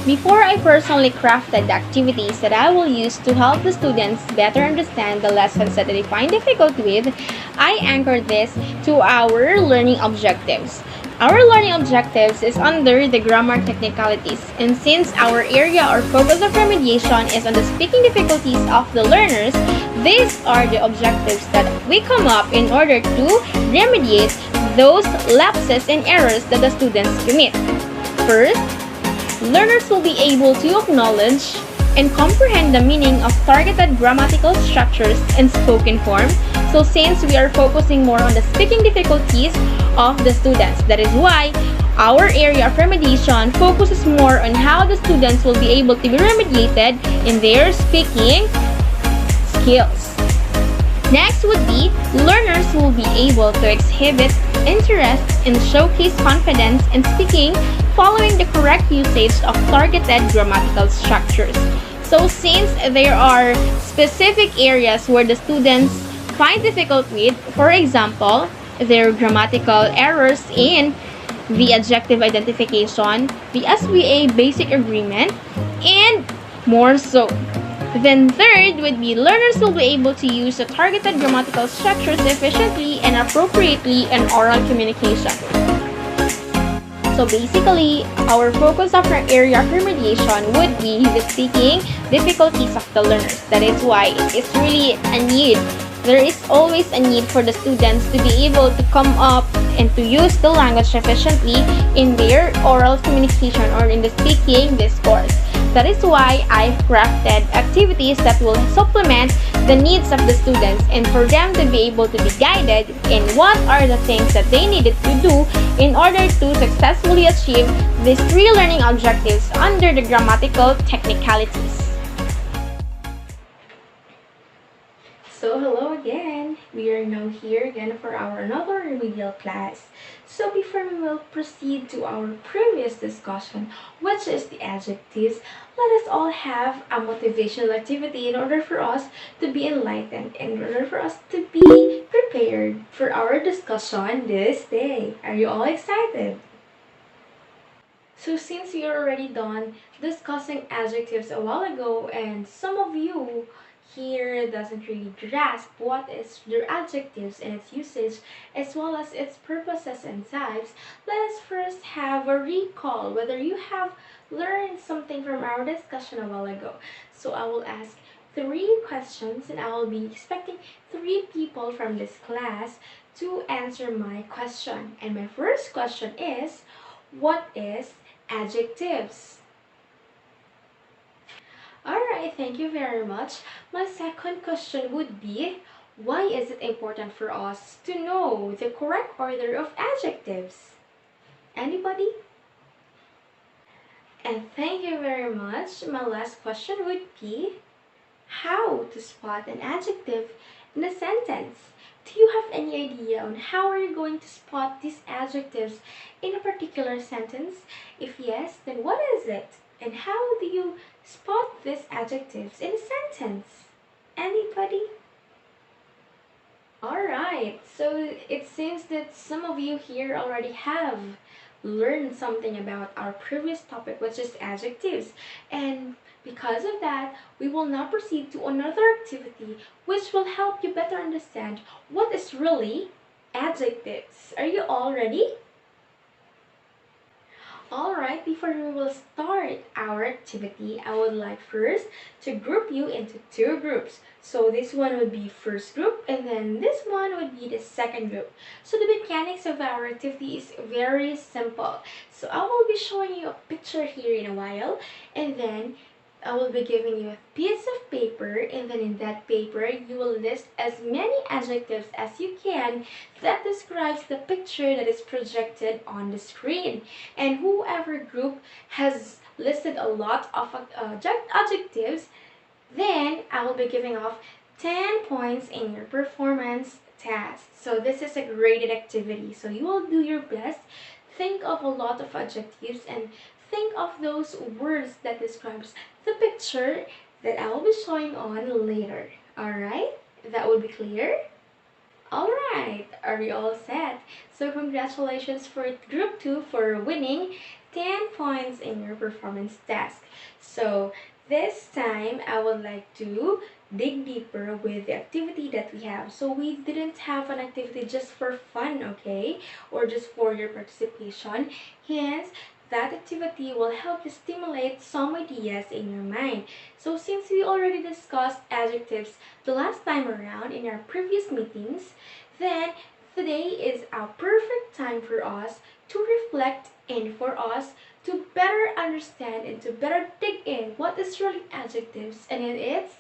Before I personally crafted the activities that I will use to help the students better understand the lessons that they find difficult with, I anchored this to our learning objectives. Our learning objectives is under the grammar technicalities, and since our area or focus of remediation is on the speaking difficulties of the learners, these are the objectives that we come up in order to remediate those lapses and errors that the students commit. First, learners will be able to acknowledge and comprehend the meaning of targeted grammatical structures in spoken form. So since we are focusing more on the speaking difficulties of the students, that is why our area of remediation focuses more on how the students will be able to be remediated in their speaking skills. Next would be learners will be able to exhibit interest and showcase confidence in speaking following the correct usage of targeted grammatical structures. So since there are specific areas where the students find difficult with, for example, their grammatical errors in the adjective identification, the SVA basic agreement, and more so. Then third would be learners will be able to use the targeted grammatical structures efficiently and appropriately in oral communication. So basically, our focus of our area of remediation would be the speaking difficulties of the learners. That is why it's really a need. There is always a need for the students to be able to come up and to use the language efficiently in their oral communication or in the speaking discourse. That is why I've crafted activities that will supplement the needs of the students and for them to be able to be guided in what are the things that they needed to do in order to successfully achieve these three learning objectives under the grammatical technicalities. So hello again. We are now here again for our another remedial class. So before we will proceed to our previous discussion, which is the adjectives, let us all have a motivational activity in order for us to be enlightened, in order for us to be prepared for our discussion this day. Are you all excited? So since you're already done discussing adjectives a while ago and some of you here doesn't really grasp what is their adjectives and its usage as well as its purposes and types, let us first have a recall whether you have learned something from our discussion a while ago. So I will ask three questions and I will be expecting three people from this class to answer my question. And my first question is, what is adjectives? Alright, thank you very much. My second question would be, why is it important for us to know the correct order of adjectives? Anybody? And thank you very much. My last question would be, how to spot an adjective in a sentence? Do you have any idea on how are you going to spot these adjectives in a particular sentence? If yes, then what is it? And how do you spot these adjectives in a sentence? Anybody? Alright, so it seems that some of you here already have learned something about our previous topic, which is adjectives. And because of that, we will now proceed to another activity which will help you better understand what is really adjectives. Are you all ready? Alright, before we will start our activity, I would like first to group you into two groups. So this one would be first group and then this one would be the second group. So the mechanics of our activity is very simple. So I will be showing you a picture here in a while and then I will be giving you a piece of paper and then in that paper you will list as many adjectives as you can that describes the picture that is projected on the screen. And whoever group has listed a lot of adjectives, then I will be giving off 10 points in your performance test. So this is a graded activity. So you will do your best. Think of a lot of adjectives and think of those words that describes the picture that I will be showing on later. Alright? That would be clear? Alright, are we all set? So congratulations for group 2 for winning 10 points in your performance task. So this time I would like to dig deeper with the activity that we have. So we didn't have an activity just for fun, okay? Or just for your participation. Hence, that activity will help you stimulate some ideas in your mind. So since we already discussed adjectives the last time around in our previous meetings, then today is a perfect time for us to reflect and for us to better understand and to better dig in what is really adjectives and in its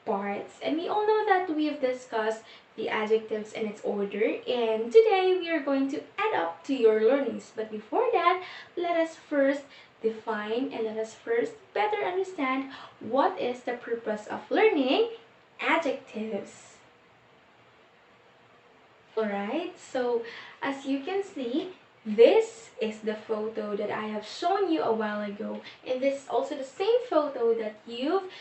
parts. And we all know that we've discussed the adjectives in its order, and today we are going to add up to your learnings. But before that, let us first define and let us first better understand what is the purpose of learning adjectives. Alright, so as you can see, this is the photo that I have shown you a while ago, and this is also the same photo that you've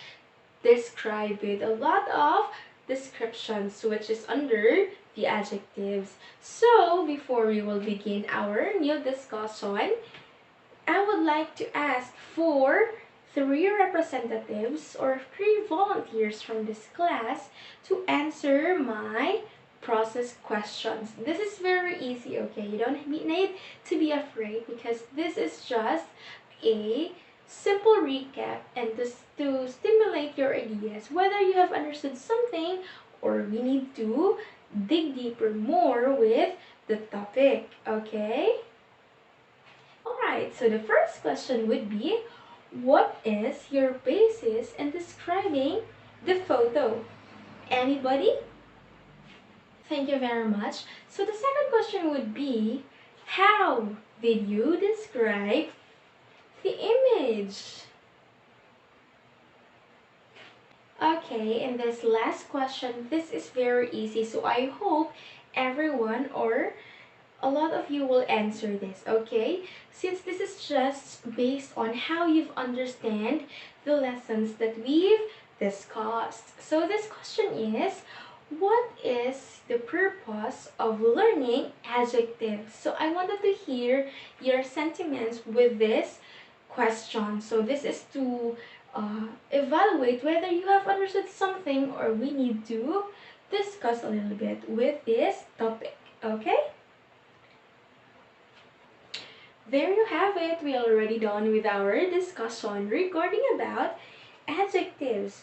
described with a lot of descriptions, which is under the adjectives. So before we will begin our new discussion, I would like to ask for 3 representatives or 3 volunteers from this class to answer my process questions. This is very easy, okay? You don't need to be afraid because this is just a simple recap and just to stimulate your ideas, whether you have understood something or we need to dig deeper more with the topic, okay? Alright, so the first question would be, what is your basis in describing the photo? Anybody? Thank you very much. So the second question would be, how did you describe the image? Okay, and this last question, this is very easy, so I hope everyone or a lot of you will answer this, okay? Since this is just based on how you've understand the lessons that we've discussed. So this question is, what is the purpose of learning adjectives? So I wanted to hear your sentiments with this question. So this is to evaluate whether you have understood something or we need to discuss a little bit with this topic, okay? There you have it. We are already done with our discussion regarding about adjectives.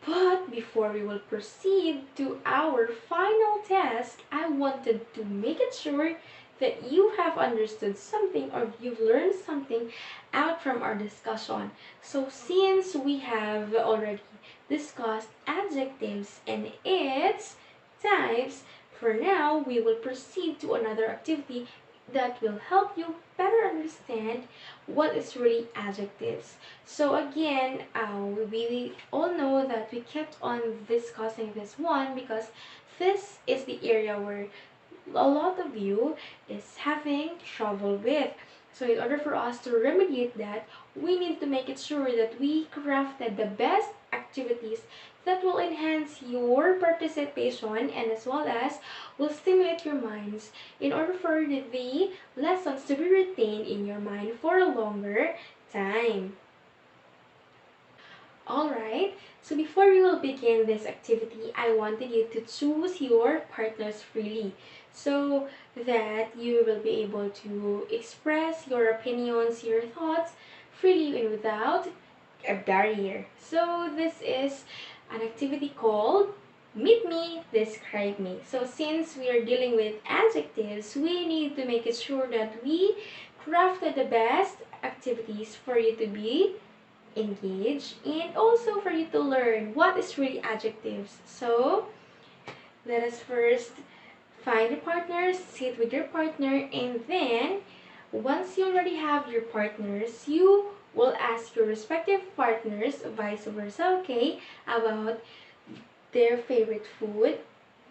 But before we will proceed to our final test, I wanted to make it sure that you have understood something or you've learned something out from our discussion. So since we have already discussed adjectives and its types, for now we will proceed to another activity that will help you better understand what is really adjectives. So again, we all know that we kept on discussing this one because this is the area where a lot of you is having trouble with. So in order for us to remediate that, we need to make it sure that we crafted the best activities that will enhance your participation and as well as will stimulate your minds in order for the lessons to be retained in your mind for a longer time. Alright, so before we will begin this activity, I wanted you to choose your partners freely so that you will be able to express your opinions, your thoughts freely and without a barrier. So this is an activity called Meet Me, Describe Me. So since we are dealing with adjectives, we need to make it sure that we crafted the best activities for you to be engaged and also for you to learn what is really adjectives. So let us first find your partners, sit with your partner, and then once you already have your partners, you will ask your respective partners, vice versa, okay, about their favorite food,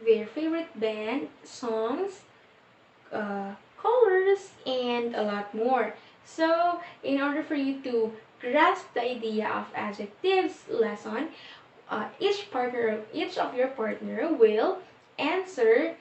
their favorite band, songs, colors, and a lot more. So in order for you to grasp the idea of adjectives lesson, each of your partner will answer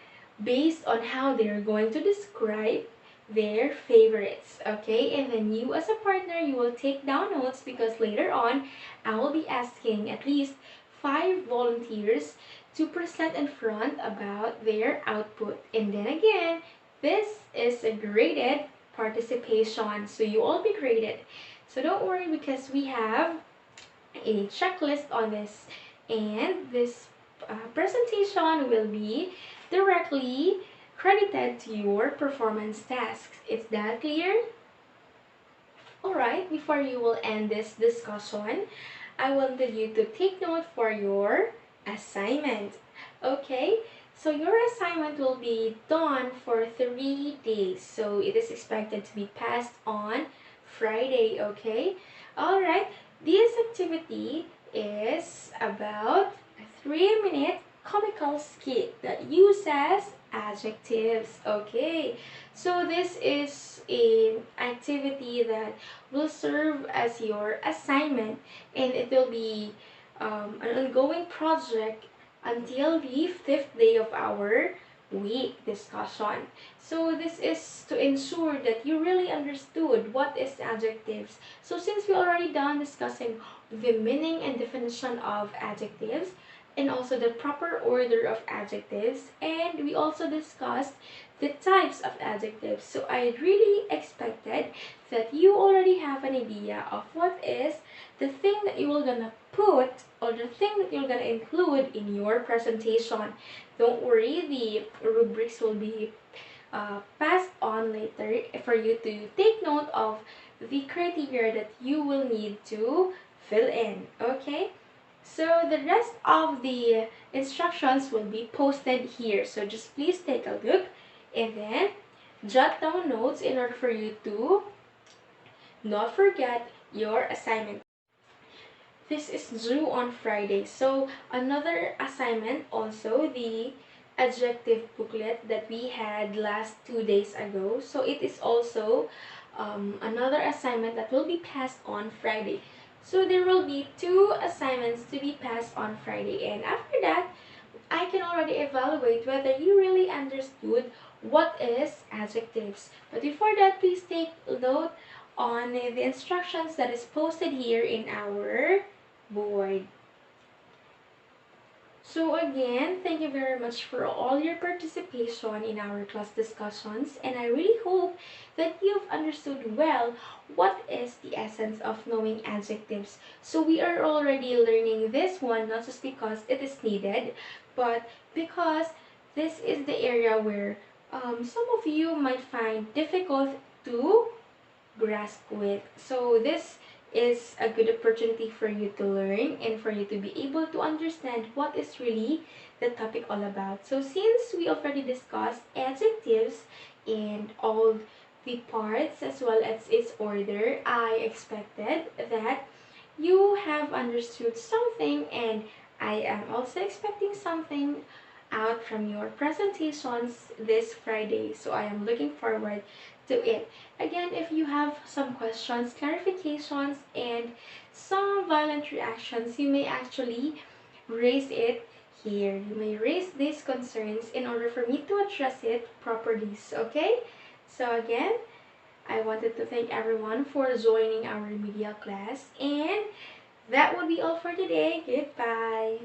based on how they are going to describe their favorites, okay? And then you as a partner, you will take down notes because later on, I will be asking at least 5 volunteers to present in front about their output. And then again, this is a graded participation, so you all be graded. So don't worry because we have a checklist on this, and this presentation will be directly credited to your performance tasks. Is that clear? Alright, before you will end this discussion, I wanted you to take note for your assignment. Okay, so your assignment will be done for 3 days. So it is expected to be passed on Friday, okay? Alright, this activity is about a 3-minute comical skit that uses adjectives, okay? So this is an activity that will serve as your assignment, and it will be an ongoing project until the 5th day of our week discussion. So this is to ensure that you really understood what is adjectives. So since we already done discussing the meaning and definition of adjectives, and also the proper order of adjectives, and we also discussed the types of adjectives. So I really expected that you already have an idea of what is the thing that you are gonna put or the thing that you're gonna include in your presentation. Don't worry, the rubrics will be passed on later for you to take note of the criteria that you will need to fill in, okay? So the rest of the instructions will be posted here. So just please take a look and then jot down notes in order for you to not forget your assignment. This is due on Friday. So another assignment also, the adjective booklet that we had last 2 days ago. So it is also another assignment that will be passed on Friday. So there will be 2 assignments to be passed on Friday, and after that, I can already evaluate whether you really understood what is adjectives. But before that, please take note on the instructions that is posted here in our board. So again, thank you very much for all your participation in our class discussions, and I really hope that you've understood well what is the essence of knowing adjectives. So we are already learning this one not just because it is needed, but because this is the area where some of you might find difficult to grasp with. So this is a good opportunity for you to learn and for you to be able to understand what is really the topic all about. So since we already discussed adjectives and all the parts as well as its order, I expected that you have understood something, and I am also expecting something out from your presentations this Friday. So I am looking forward to it. Again, if you have some questions, clarifications, and some violent reactions, you may actually raise it here. You may raise these concerns in order for me to address it properly. Okay? So again, I wanted to thank everyone for joining our remedial class, and that would be all for today. Goodbye.